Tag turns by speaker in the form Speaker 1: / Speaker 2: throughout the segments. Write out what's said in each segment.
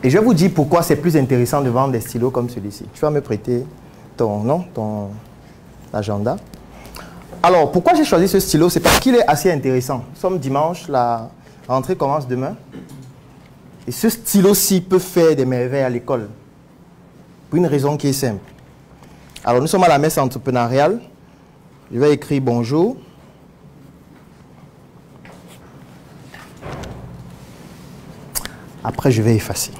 Speaker 1: Et je vais vous dire pourquoi c'est plus intéressant de vendre des stylos comme celui-ci. Tu vas me prêter ton agenda. Alors, pourquoi j'ai choisi ce stylo? C'est parce qu'il est assez intéressant. Nous sommes dimanche, la rentrée commence demain. Et ce stylo-ci peut faire des merveilles à l'école. Pour une raison qui est simple. Alors, nous sommes à la messe entrepreneuriale. Je vais écrire bonjour. Après, je vais effacer.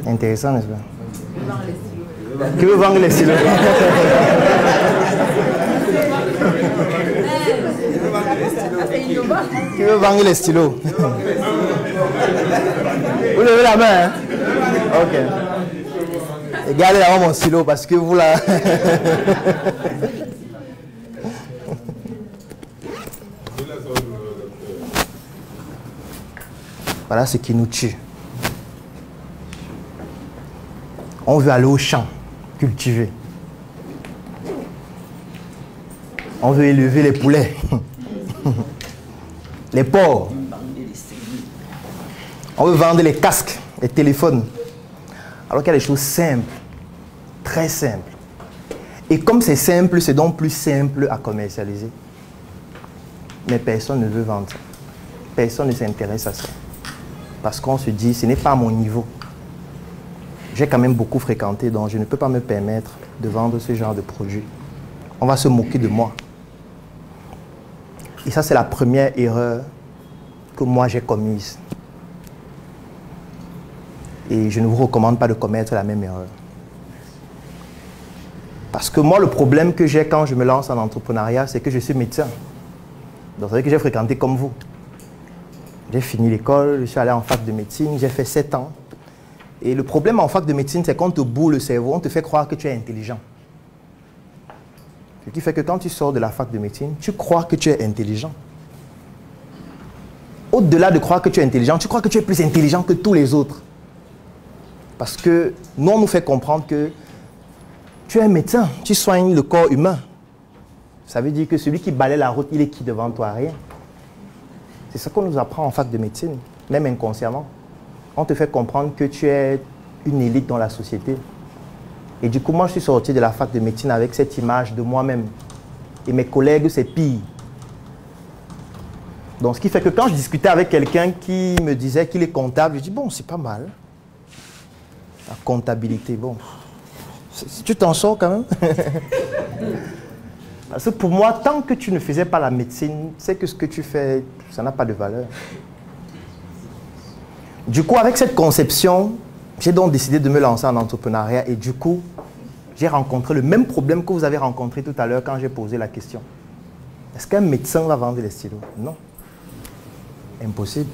Speaker 1: Intéressant, n'est-ce pas? Qui veut vendre les stylos? Qui veut vendre les stylos? Vous levez la main, hein? Ok. Et gardez là mon stylo parce que vous là. Voilà ce qui nous tue. On veut aller au champ, cultiver. On veut élever les poulets, les porcs. On veut vendre les casques, les téléphones. Alors qu'il y a des choses simples, très simples. Et comme c'est simple, c'est donc plus simple à commercialiser. Mais personne ne veut vendre ça. Personne ne s'intéresse à ça. Parce qu'on se dit, ce n'est pas à mon niveau. J'ai quand même beaucoup fréquenté, donc je ne peux pas me permettre de vendre ce genre de produit. On va se moquer de moi. Et ça, c'est la première erreur que moi j'ai commise. Et je ne vous recommande pas de commettre la même erreur. Parce que moi, le problème que j'ai quand je me lance en entrepreneuriat, c'est que je suis médecin. Donc, ça veut dire que j'ai fréquenté comme vous. J'ai fini l'école, je suis allé en fac de médecine, j'ai fait 7 ans. Et le problème en fac de médecine, c'est qu'on te bourre le cerveau, on te fait croire que tu es intelligent. Ce qui fait que quand tu sors de la fac de médecine, tu crois que tu es intelligent. Au-delà de croire que tu es intelligent, tu crois que tu es plus intelligent que tous les autres. Parce que nous, on nous fait comprendre que tu es un médecin, tu soignes le corps humain. Ça veut dire que celui qui balaie la route, il est qui devant toi? Rien. C'est ce qu'on nous apprend en fac de médecine, même inconsciemment. On te fait comprendre que tu es une élite dans la société. Et du coup, moi, je suis sorti de la fac de médecine avec cette image de moi-même. Et mes collègues, c'est pire. Donc, ce qui fait que quand je discutais avec quelqu'un qui me disait qu'il est comptable, je dis, bon, c'est pas mal. La comptabilité, bon. Tu t'en sors quand même. Parce que pour moi, tant que tu ne faisais pas la médecine, c'est que ce que tu fais, ça n'a pas de valeur. Du coup, avec cette conception, j'ai donc décidé de me lancer en entrepreneuriat et du coup, j'ai rencontré le même problème que vous avez rencontré tout à l'heure quand j'ai posé la question. Est-ce qu'un médecin va vendre les stylos? Non. Impossible.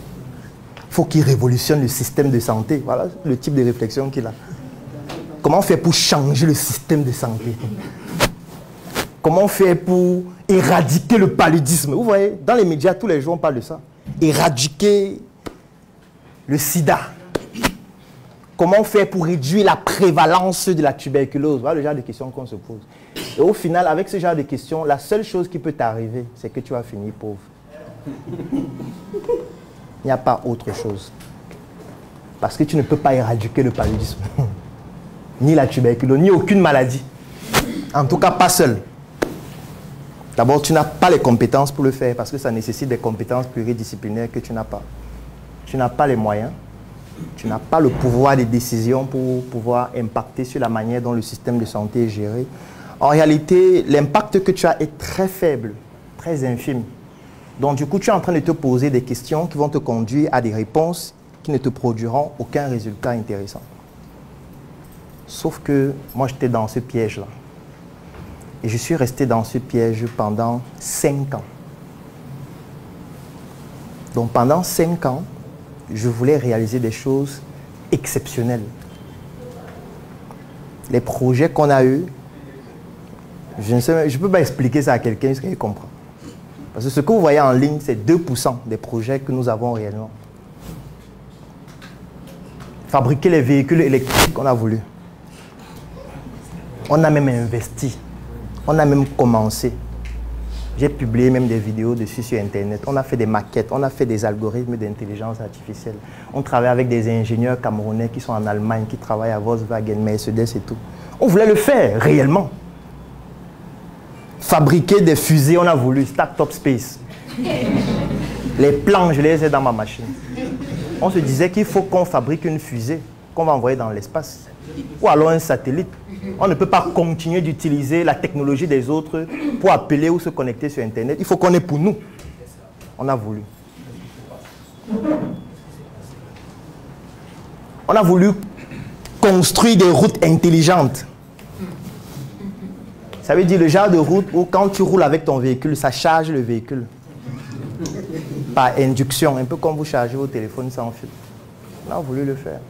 Speaker 1: Il faut qu'il révolutionne le système de santé. Voilà le type de réflexion qu'il a. Comment faire pour changer le système de santé? Comment faire pour éradiquer le paludisme? Vous voyez, dans les médias, tous les jours, on parle de ça. Éradiquer le sida. Comment faire pour réduire la prévalence de la tuberculose? Voilà le genre de questions qu'on se pose. Et au final, avec ce genre de questions, la seule chose qui peut t'arriver, c'est que tu vas finir pauvre. Il n'y a pas autre chose. Parce que tu ne peux pas éradiquer le paludisme. Ni la tuberculose, ni aucune maladie. En tout cas, pas seul. D'abord, tu n'as pas les compétences pour le faire parce que ça nécessite des compétences pluridisciplinaires que tu n'as pas. Tu n'as pas les moyens. Tu n'as pas le pouvoir de décision pour pouvoir impacter sur la manière dont le système de santé est géré. En réalité, l'impact que tu as est très faible, très infime. Donc, du coup, tu es en train de te poser des questions qui vont te conduire à des réponses qui ne te produiront aucun résultat intéressant. Sauf que moi, j'étais dans ce piège-là. Et je suis resté dans ce piège pendant 5 ans. Donc, pendant 5 ans, je voulais réaliser des choses exceptionnelles. Les projets qu'on a eus, je ne peux pas expliquer ça à quelqu'un jusqu'à qu'il comprenne. Parce que ce que vous voyez en ligne, c'est 2% des projets que nous avons réellement. Fabriquer les véhicules électriques qu'on a voulu. On a même investi. On a même commencé. J'ai publié même des vidéos dessus sur Internet. On a fait des maquettes, on a fait des algorithmes d'intelligence artificielle. On travaille avec des ingénieurs camerounais qui sont en Allemagne, qui travaillent à Volkswagen, Mercedes et tout. On voulait le faire réellement. Fabriquer des fusées, on a voulu. Start-up Space. Les plans, je les ai dans ma machine. On se disait qu'il faut qu'on fabrique une fusée qu'on va envoyer dans l'espace. Ou alors un satellite. On ne peut pas continuer d'utiliser la technologie des autres pour appeler ou se connecter sur Internet. Il faut qu'on ait pour nous. On a voulu. On a voulu construire des routes intelligentes. Ça veut dire le genre de route où quand tu roules avec ton véhicule, ça charge le véhicule. Par induction, un peu comme vous chargez vos téléphones sans fil. On a voulu le faire.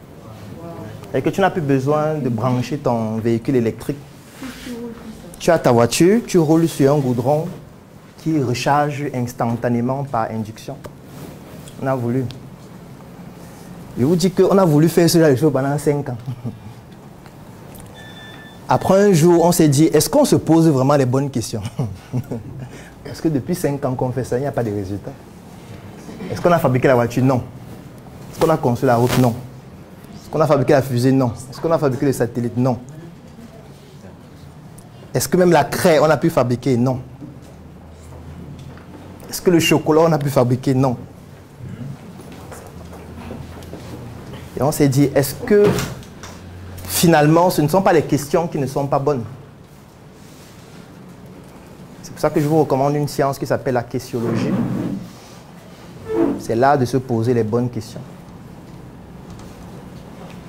Speaker 1: Et que tu n'as plus besoin de brancher ton véhicule électrique. Tu as ta voiture, tu roules sur un goudron qui recharge instantanément par induction. On a voulu. Je vous dis qu'on a voulu faire ce genre de choses pendant 5 ans. Après un jour, on s'est dit, est-ce qu'on se pose vraiment les bonnes questions? Parce que depuis 5 ans qu'on fait ça, il n'y a pas de résultat. Est-ce qu'on a fabriqué la voiture? Non. Est-ce qu'on a construit la route? Non. Est-ce qu'on a fabriqué la fusée? Non. Est-ce qu'on a fabriqué les satellites? Non. Est-ce que même la craie, on a pu fabriquer? Non. Est-ce que le chocolat, on a pu fabriquer? Non. Et on s'est dit, est-ce que finalement, ce ne sont pas les questions qui ne sont pas bonnes? C'est pour ça que je vous recommande une science qui s'appelle la questiologie. C'est l'art de se poser les bonnes questions.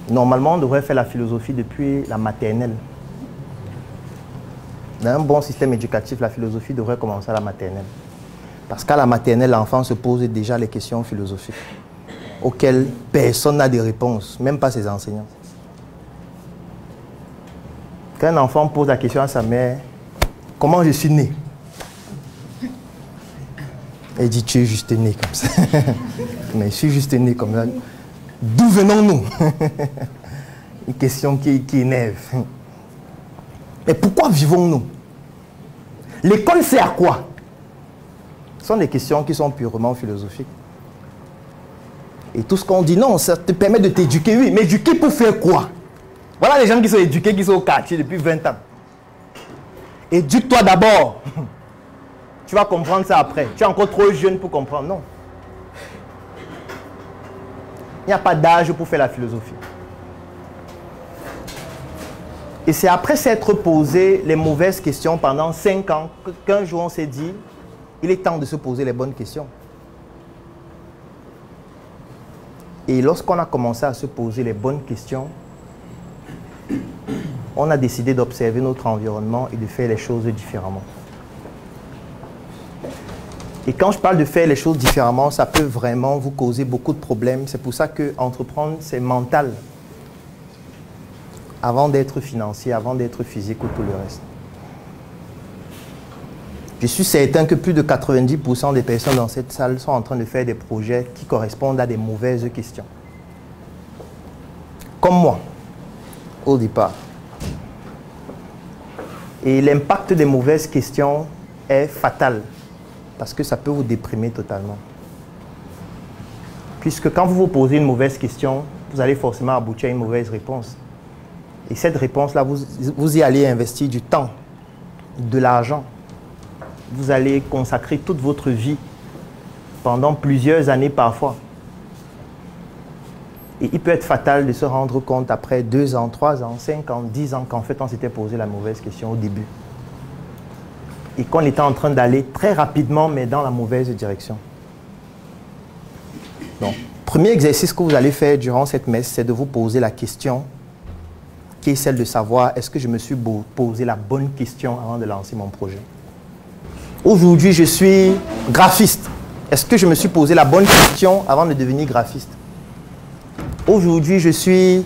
Speaker 1: Normalement, on devrait faire la philosophie depuis la maternelle. Dans un bon système éducatif, la philosophie devrait commencer à la maternelle. Parce qu'à la maternelle, l'enfant se pose déjà les questions philosophiques auxquelles personne n'a de réponse, même pas ses enseignants. Quand un enfant pose la question à sa mère, comment je suis né? Elle dit, tu es juste né comme ça. Mais je suis juste né comme ça. D'où venons-nous? Une question qui énerve. Mais pourquoi vivons-nous? L'école sert à quoi? Ce sont des questions qui sont purement philosophiques. Et tout ce qu'on dit, non, ça te permet de t'éduquer. Oui, mais éduquer pour faire quoi? Voilà les gens qui sont éduqués, qui sont au quartier depuis 20 ans. Éduque-toi d'abord. Tu vas comprendre ça après. Tu es encore trop jeune pour comprendre. Non. Il n'y a pas d'âge pour faire la philosophie. Et c'est après s'être posé les mauvaises questions pendant 5 ans qu'un jour on s'est dit, il est temps de se poser les bonnes questions. Et lorsqu'on a commencé à se poser les bonnes questions, on a décidé d'observer notre environnement et de faire les choses différemment. Et quand je parle de faire les choses différemment, ça peut vraiment vous causer beaucoup de problèmes. C'est pour ça que entreprendre, c'est mental. Avant d'être financier, avant d'être physique ou tout le reste. Je suis certain que plus de 90% des personnes dans cette salle sont en train de faire des projets qui correspondent à des mauvaises questions. Comme moi, au départ. Et l'impact des mauvaises questions est fatal. Parce que ça peut vous déprimer totalement. Puisque quand vous vous posez une mauvaise question, vous allez forcément aboutir à une mauvaise réponse. Et cette réponse-là, vous y allez investir du temps, de l'argent. Vous allez consacrer toute votre vie pendant plusieurs années parfois. Et il peut être fatal de se rendre compte après 2 ans, 3 ans, 5 ans, 10 ans qu'en fait on s'était posé la mauvaise question au début. Et qu'on était en train d'aller très rapidement, mais dans la mauvaise direction. Donc, premier exercice que vous allez faire durant cette messe, c'est de vous poser la question qui est celle de savoir, est-ce que je me suis posé la bonne question avant de lancer mon projet? Aujourd'hui, je suis graphiste. Est-ce que je me suis posé la bonne question avant de devenir graphiste? Aujourd'hui, je suis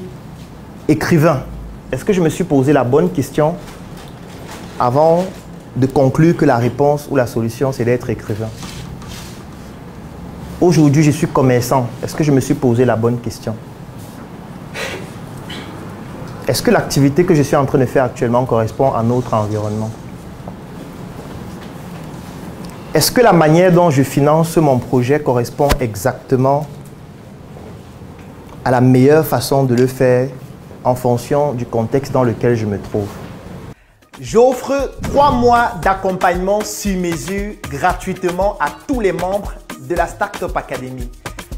Speaker 1: écrivain. Est-ce que je me suis posé la bonne question avant de conclure que la réponse ou la solution, c'est d'être écrivain? Aujourd'hui, je suis commerçant. Est-ce que je me suis posé la bonne question? Est-ce que l'activité que je suis en train de faire actuellement correspond à notre environnement? Est-ce que la manière dont je finance mon projet correspond exactement à la meilleure façon de le faire en fonction du contexte dans lequel je me trouve?
Speaker 2: J'offre 3 mois d'accompagnement sur mesure gratuitement à tous les membres de la Startup Academy.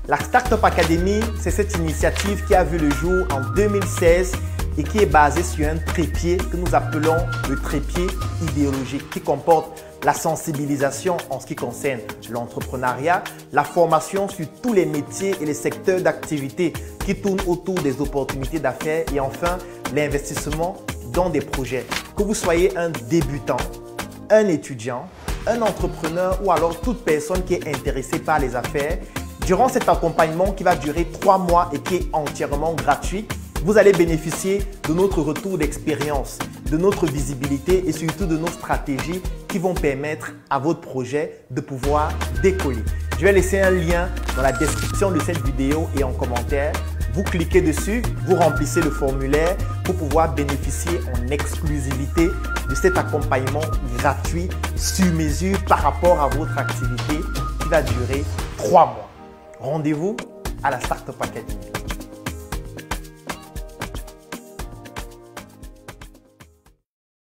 Speaker 2: La Startup Academy, c'est cette initiative qui a vu le jour en 2016 et qui est basée sur un trépied que nous appelons le trépied idéologique qui comporte la sensibilisation en ce qui concerne l'entrepreneuriat, la formation sur tous les métiers et les secteurs d'activité qui tournent autour des opportunités d'affaires et enfin l'investissement dans des projets. Que vous soyez un débutant, un étudiant, un entrepreneur ou alors toute personne qui est intéressée par les affaires, durant cet accompagnement qui va durer 3 mois et qui est entièrement gratuit, vous allez bénéficier de notre retour d'expérience, de notre visibilité et surtout de nos stratégies qui vont permettre à votre projet de pouvoir décoller. Je vais laisser un lien dans la description de cette vidéo et en commentaire. Vous cliquez dessus, vous remplissez le formulaire pour pouvoir bénéficier en exclusivité de cet accompagnement gratuit sur mesure par rapport à votre activité qui va durer 3 mois. Rendez-vous à la Startup Academy.